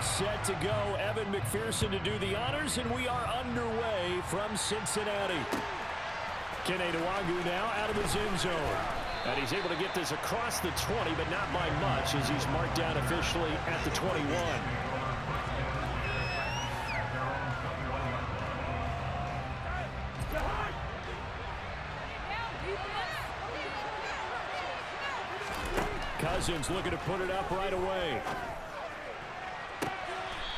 set to go. Evan McPherson to do the honors, and we are underway from Cincinnati. Keneduagu now out of his end zone. And he's able to get this across the 20, but not by much as he's marked down officially at the 21. Cousins looking to put it up right away.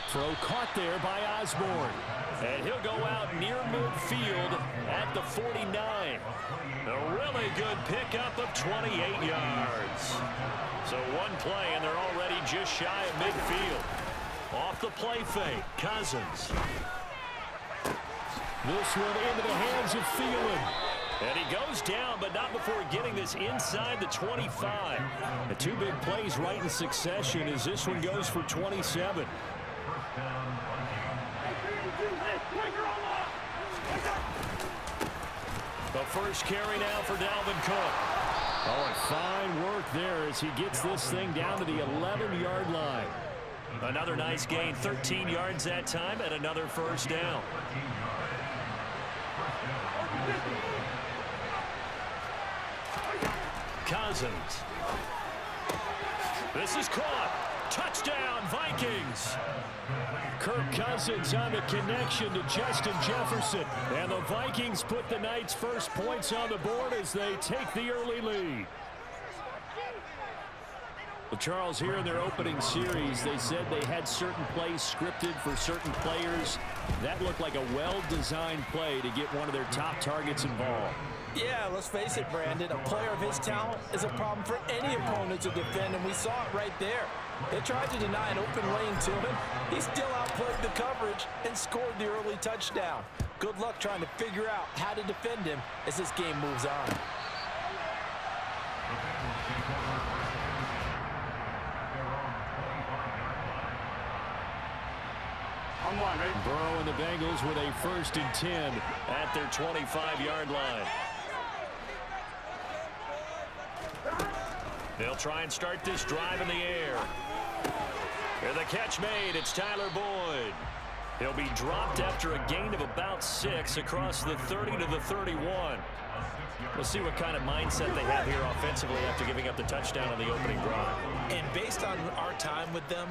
Throw caught there by Osborne. And he'll go out near midfield at the 49. A really good pickup of 28 yards. So one play, and they're already just shy of midfield. Off the play fake, Cousins. This one into the hands of Thielen. And he goes down, but not before getting this inside the 25. The two big plays right in succession as this one goes for 27. The first carry now for Dalvin Cook. Oh, and fine work there as he gets this thing down to the 11-yard line. Another nice gain, 13 yards that time, and another first down. Cousins. This is caught. Touchdown, Vikings. Kirk Cousins on the connection to Justin Jefferson. And the Vikings put the Knights' first points on the board as they take the early lead. Well, Charles, here in their opening series, they said they had certain plays scripted for certain players. That looked like a well-designed play to get one of their top targets involved. Yeah, let's face it, Brandon. A player of his talent is a problem for any opponent to defend, and we saw it right there. They tried to deny an open lane to him. He still outplayed the coverage and scored the early touchdown. Good luck trying to figure out how to defend him as this game moves on. Burrow and the Bengals with a 1st and 10 at their 25-yard line. They'll try and start this drive in the air. And the catch made. It's Tyler Boyd. He'll be dropped after a gain of about 6 across the 30 to the 31. We'll see what kind of mindset they have here offensively after giving up the touchdown on the opening drive. And based on our time with them,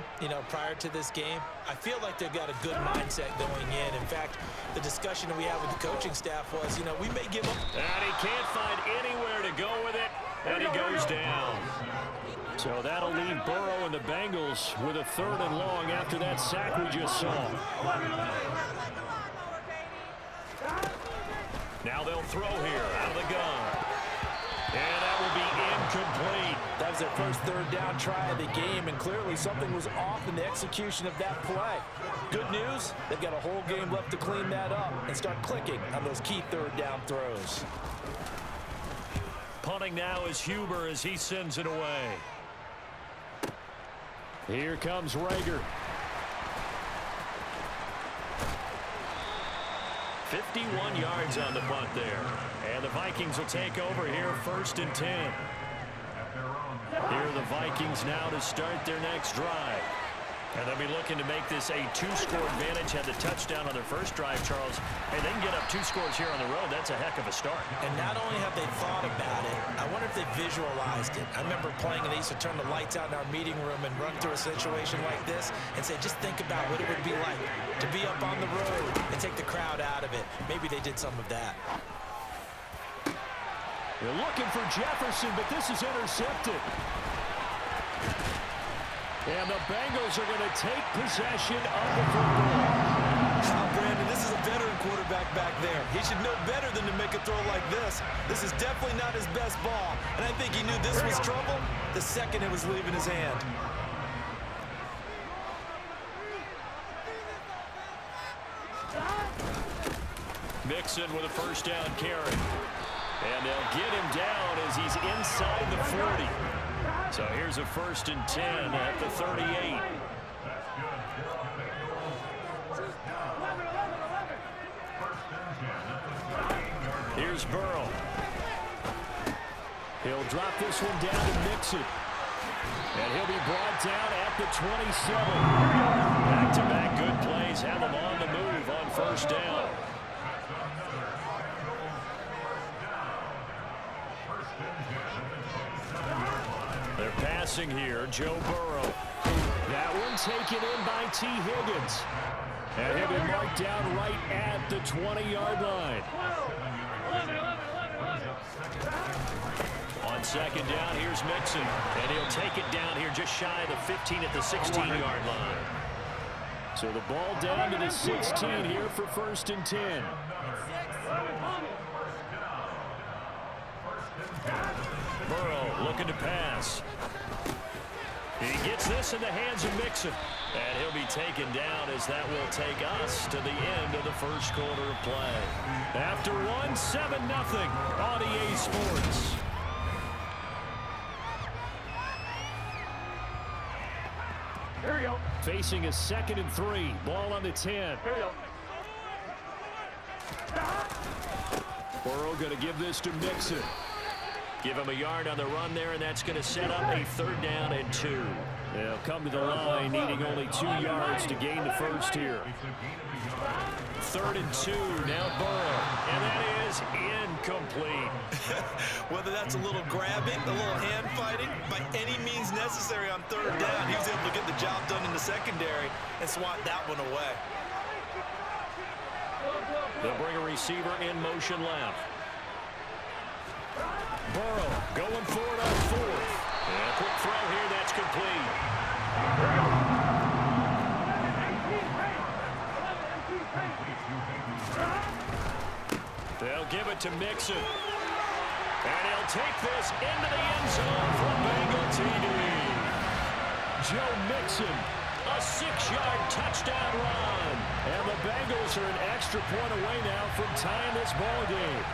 prior to this game, I feel like they've got a good mindset going in. In fact, the discussion that we had with the coaching staff was, we may give up. And he can't find anywhere to go with it, and he goes down. So that'll leave Burrow and the Bengals with a 3rd and long after that sack we just saw. Now they'll throw here out of the gun. And that will be incomplete. That was their first 3rd down try of the game, and clearly something was off in the execution of that play. Good news, they've got a whole game left to clean that up and start clicking on those key 3rd down throws. Punting now is Huber as he sends it away. Here comes Rager. 51 yards on the punt there. And the Vikings will take over here 1st and 10. Here are the Vikings now to start their next drive. And they'll be looking to make this a 2-score advantage. Had the touchdown on their first drive, Charles. Hey, they can get up 2 scores here on the road. That's a heck of a start. And not only have they thought about it, I wonder if they visualized it. I remember playing, and they used to turn the lights out in our meeting room and run through a situation like this and say, just think about what it would be like to be up on the road and take the crowd out of it. Maybe they did some of that. They're looking for Jefferson, but this is intercepted. And the Bengals are going to take possession of the football. Brandon, this is a veteran quarterback back there. He should know better than to make a throw like this. This is definitely not his best ball. And I think he knew this was trouble the second it was leaving his hand. Mixon with a 1st down carry. And they'll get him down as he's inside the 40. So here's a 1st and 10 at the 38. Here's Burrow. He'll drop this one down to Mixon. And he'll be brought down at the 27. Back-to-back good plays have him on the move on first down. They're passing here, Joe Burrow. That one taken in by T. Higgins. And he'll be marked down right at the 20-yard line. On second down, here's Mixon. And he'll take it down here just shy of the 15 at the 16-yard line. So the ball down to the 16 here for first and 10. Burrow looking to pass. He gets this in the hands of Mixon. And he'll be taken down as that will take us to the end of the first quarter of play. After one, 7-0 on EA Sports. There we go. Facing a 2nd and 3. Ball on the 10. There we go. Burrow going to give this to Mixon. Give him a yard on the run there, and that's going to set up a 3rd down and 2. They'll come to the line needing only 2 yards to gain the first here. 3rd and 2, now Burrow. And that is incomplete. Whether that's a little grabbing, a little hand fighting, by any means necessary on 3rd down, he was able to get the job done in the secondary and swat that one away. They'll bring a receiver in motion left. Burrow going for it on 4th. And a quick throw here, that's complete. They'll give it to Mixon. And he'll take this into the end zone for a Bengal TD. Joe Mixon, a 6-yard touchdown run. And the Bengals are an extra point away now from tying this ball game.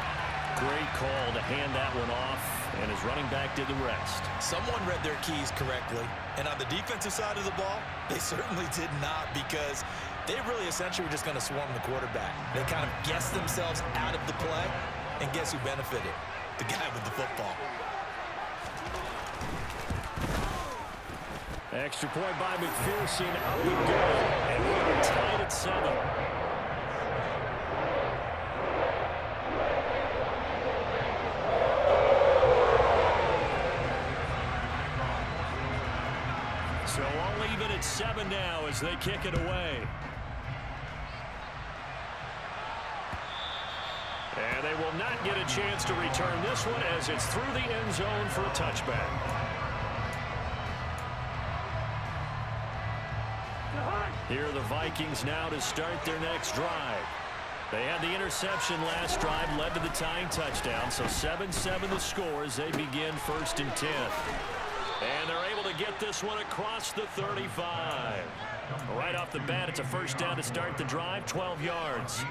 Great call to hand that one off, and his running back did the rest. Someone read their keys correctly, and on the defensive side of the ball, they certainly did not, because they really essentially were just going to swarm the quarterback. They kind of guessed themselves out of the play, and guess who benefited? The guy with the football. Extra point by McPherson. Out we go, and we're tied at 7. So all even at 7 now as they kick it away. And they will not get a chance to return this one as it's through the end zone for a touchback. Here are the Vikings now to start their next drive. They had the interception last drive, led to the tying touchdown, so 7-7 the score as they begin 1st and 10. And they're able to get this one across the 35. Right off the bat, it's a 1st down to start the drive, 12 yards.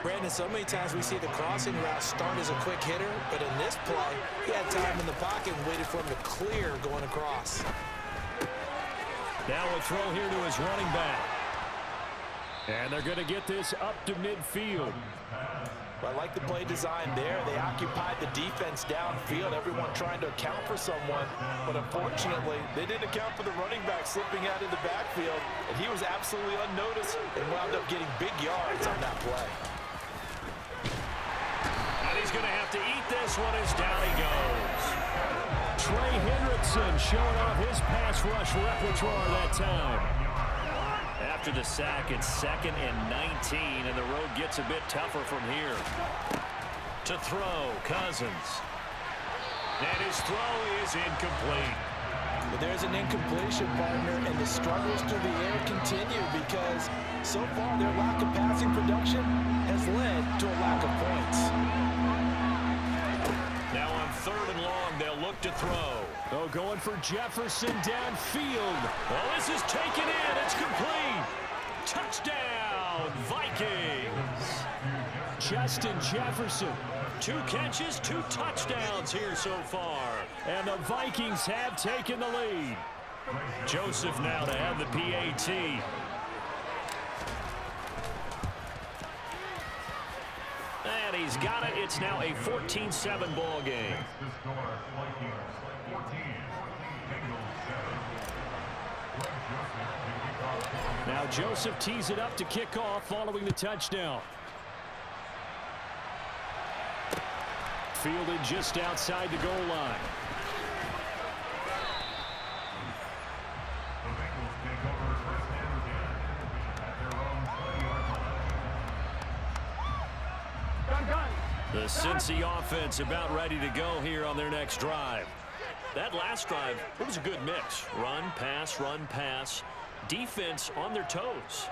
Brandon, so many times we see the crossing route start as a quick hitter, but in this play, he had time in the pocket and waited for him to clear going across. Now a throw here to his running back. And they're going to get this up to midfield. I like the play design there. They occupied the defense downfield, everyone trying to account for someone. But unfortunately, they didn't account for the running back slipping out of the backfield. And he was absolutely unnoticed and wound up getting big yards on that play. And he's going to have to eat this one as down he goes. Trey Hendrickson showing off his pass rush repertoire that time. After the sack, it's 2nd and 19, and the road gets a bit tougher from here. To throw, Cousins. And his throw is incomplete. But there's an incompletion, partner, and the struggles through the air continue because so far their lack of passing production has led to a lack of points. Now on 3rd and long, they'll look to throw. Oh, going for Jefferson downfield. Well, this is taken in. It's complete. Touchdown, Vikings. Justin Jefferson. 2 catches, 2 touchdowns here so far. And the Vikings have taken the lead. Joseph now to have the PAT. And he's got it. It's now a 14-7 ball game. Now Joseph tees it up to kick off following the touchdown. Fielded just outside the goal line. The Cincy offense about ready to go here on their next drive. That last drive, it was a good mix. Run, pass. Defense on their toes.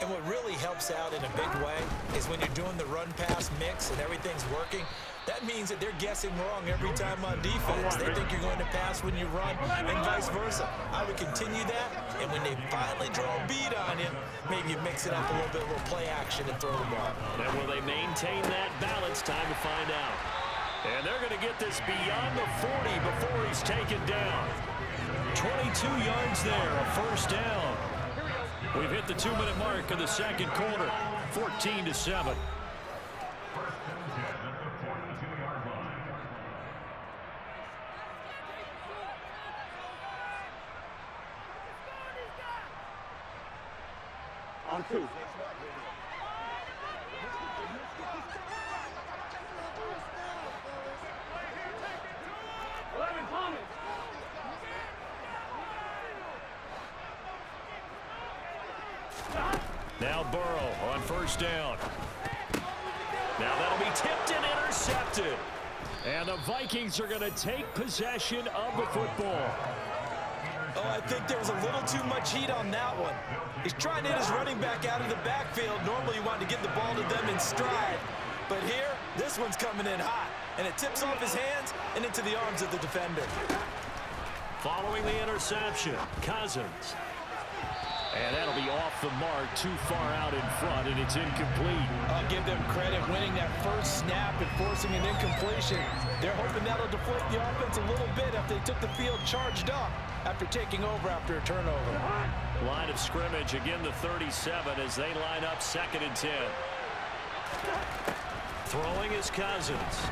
And what really helps out in a big way is when you're doing the run-pass mix and everything's working, that means that they're guessing wrong every time on defense. They think you're going to pass when you run and vice versa. I would continue that, and when they finally draw a beat on you, maybe you mix it up a little bit, a little play action and throw the ball. And will they maintain that balance? Time to find out. And they're going to get this beyond the 40 before he's taken down. 22 yards there, a first down. We've hit the 2-minute mark of the second quarter, 14-7. On 2. Now Burrow on first down. Now that'll be tipped and intercepted. And the Vikings are going to take possession of the football. Oh, I think there was a little too much heat on that one. He's trying to hit his running back out of the backfield. Normally you want to get the ball to them in stride. But here, this one's coming in hot. And it tips off his hands and into the arms of the defender. Following the interception, Cousins. And that'll be off the mark, too far out in front, and it's incomplete. I'll give them credit winning that first snap and forcing an incompletion. They're hoping that'll deflate the offense a little bit after they took the field charged up after taking over after a turnover. Line of scrimmage, again the 37 as they line up 2nd and 10. Throwing is Cousins.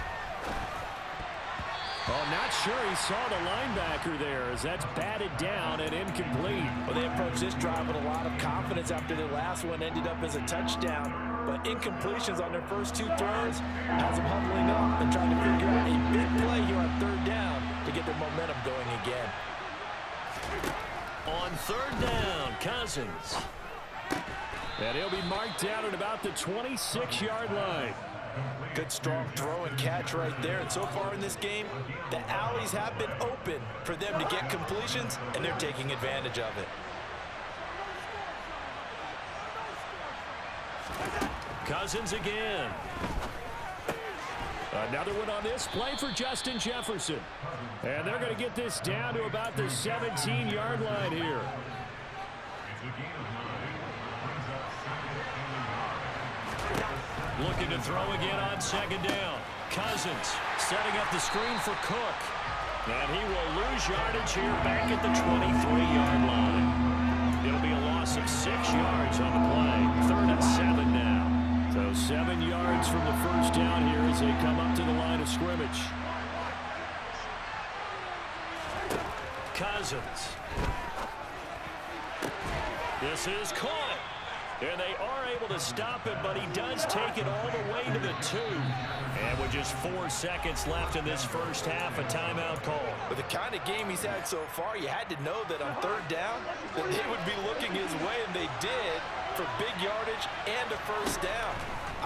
Oh, not sure he saw the linebacker there as that's batted down and incomplete. Well, they approached this drive with a lot of confidence after the last one ended up as a touchdown. But incompletions on their first 2 throws has them huddling up and trying to figure out a big play here on 3rd down to get their momentum going again. On 3rd down, Cousins. And he'll be marked down at about the 26-yard line. Good strong throw and catch right there. And so far in this game, the alleys have been open for them to get completions, and they're taking advantage of it. Cousins again. Another one on this play for Justin Jefferson. And they're going to get this down to about the 17-yard line here. Looking to throw again on 2nd down. Cousins setting up the screen for Cook. And he will lose yardage here back at the 23-yard line. It'll be a loss of 6 yards on the play. 3rd and 7 now. So 7 yards from the first down here as they come up to the line of scrimmage. Cousins. This is caught. And they are able to stop it, but he does take it all the way to the 2. And with just 4 seconds left in this first half, a timeout call. With the kind of game he's had so far, you had to know that on 3rd down, that they would be looking his way, and they did, for big yardage and a first down.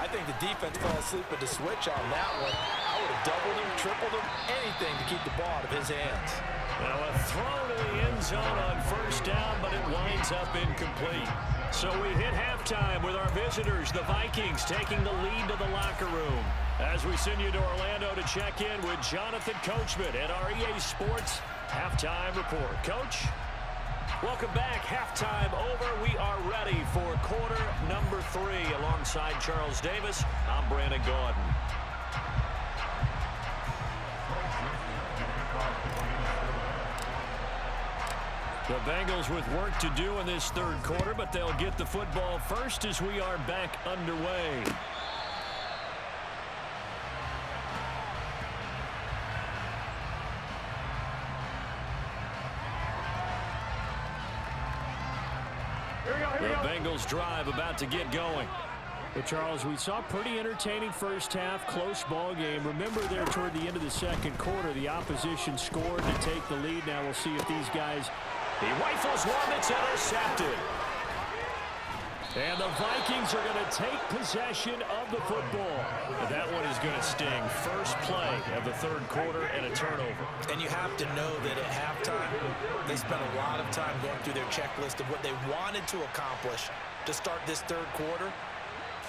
I think the defense fell asleep with the switch on that one. I would have doubled him, tripled him, anything to keep the ball out of his hands. Now a throw to the end zone on first down, but it winds up incomplete. So we hit halftime with our visitors, the Vikings, taking the lead to the locker room. As we send you to Orlando to check in with Jonathan Coachman at our EA Sports Halftime Report. Coach, welcome back. Halftime over. We are ready for quarter number 3. Alongside Charles Davis, I'm Brandon Gordon. The Bengals with work to do in this 3rd quarter, but they'll get the football first as we are back underway. The Bengals drive about to get going. Well, Charles, we saw pretty entertaining first half, close ball game. Remember there toward the end of the second quarter, the opposition scored to take the lead. Now we'll see if these guys... He rifles one that's intercepted. And the Vikings are going to take possession of the football. And that one is going to sting. First play of the third quarter and a turnover. And you have to know that at halftime, they spent a lot of time going through their checklist of what they wanted to accomplish to start this third quarter.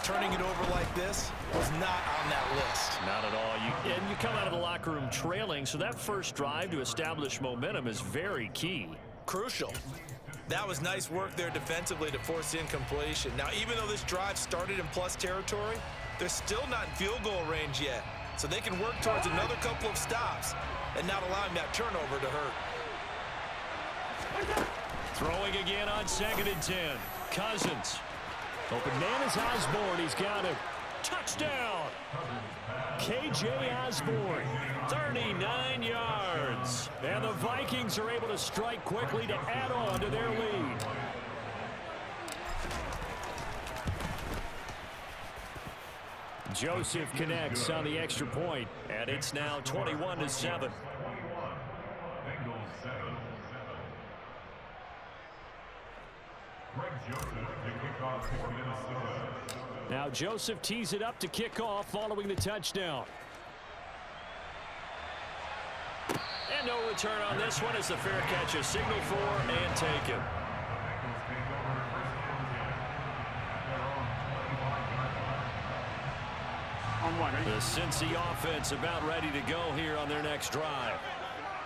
Turning it over like this was not on that list. Not at all. And you come out of the locker room trailing, so that first drive to establish momentum is very key. Crucial. That was nice work there defensively to force incompletion. Now, even though this drive started in plus territory, they're still not in field goal range yet. So they can work towards another couple of stops and not allowing that turnover to hurt. Throwing again on 2nd and 10. Cousins. Open man is Osborne. He's got it. Touchdown. K.J. Osborne, 39 yards. And the Vikings are able to strike quickly to add on to their lead. Joseph connects on the extra point, and it's now 21-7. Now Joseph tees it up to kick off following the touchdown. And no return on this one as the fair catch is signaled for and taken. The Cincy offense about ready to go here on their next drive.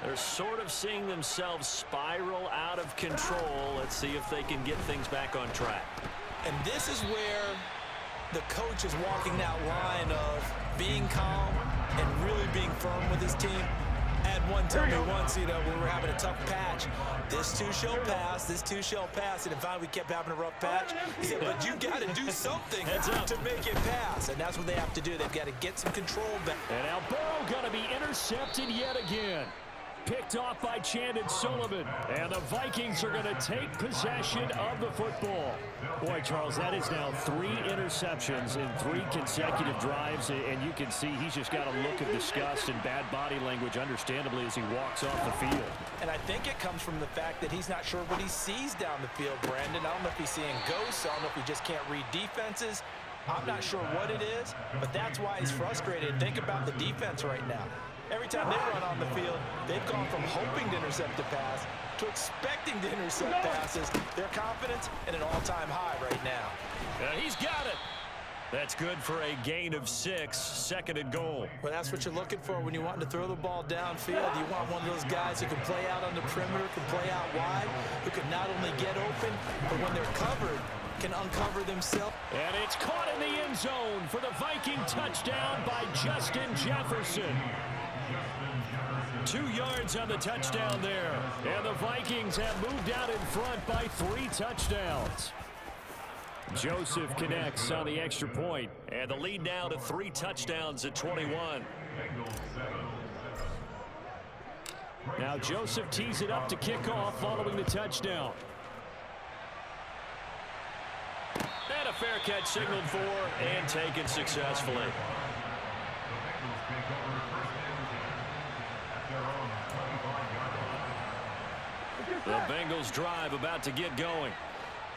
They're sort of seeing themselves spiral out of control. Let's see if they can get things back on track. And this is where the coach is walking that line of being calm and really being firm with his team. Had one tell me once, you know, when we were having a tough patch, this too shall pass, this too shall pass. And in fact, we kept having a rough patch. He said, but you got to do something to make it pass. And that's what they have to do. They've got to get some control back. And now Burrow going to be intercepted yet again. Picked off by Chandon Sullivan. And the Vikings are going to take possession of the football. Boy, Charles, that is now 3 interceptions in 3 consecutive drives. And you can see he's just got a look of disgust and bad body language, understandably, as he walks off the field. And I think it comes from the fact that he's not sure what he sees down the field, Brandon. I don't know if he's seeing ghosts. I don't know if he just can't read defenses. I'm not sure what it is, but that's why he's frustrated. Think about the defense right now. Every time they run on the field, they've gone from hoping to intercept a pass to expecting to intercept passes. Their confidence at an all-time high right now. And he's got it. That's good for a gain of 6, 2nd and goal. Well, that's what you're looking for when you want to throw the ball downfield. You want one of those guys who can play out on the perimeter, can play out wide, who can not only get open, but when they're covered, can uncover themselves. And it's caught in the end zone for the Viking touchdown by Justin Jefferson. 2 yards on the touchdown there. And the Vikings have moved out in front by 3 touchdowns. Joseph connects on the extra point. And the lead now to 3 touchdowns at 21. Now Joseph tees it up to kick off following the touchdown. And a fair catch signaled for and taken successfully. The Bengals drive about to get going.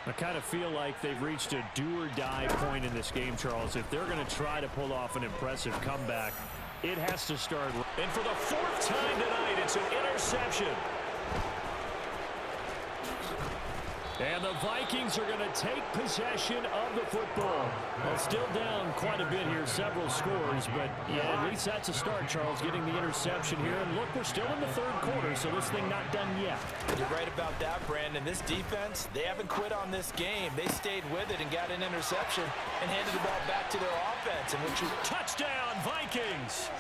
I kind of feel like they've reached a do-or-die point in this game, Charles. If they're going to try to pull off an impressive comeback, it has to start. And for the 4th time tonight, it's an interception. And the Vikings are going to take possession of the football. Well, still down quite a bit here, several scores, but yeah, at least that's a start, Charles, getting the interception here. And look, we're still in the 3rd quarter, so this thing not done yet. You're right about that, Brandon. This defense, they haven't quit on this game. They stayed with it and got an interception and handed the ball back to their offense. And which touchdown, Vikings!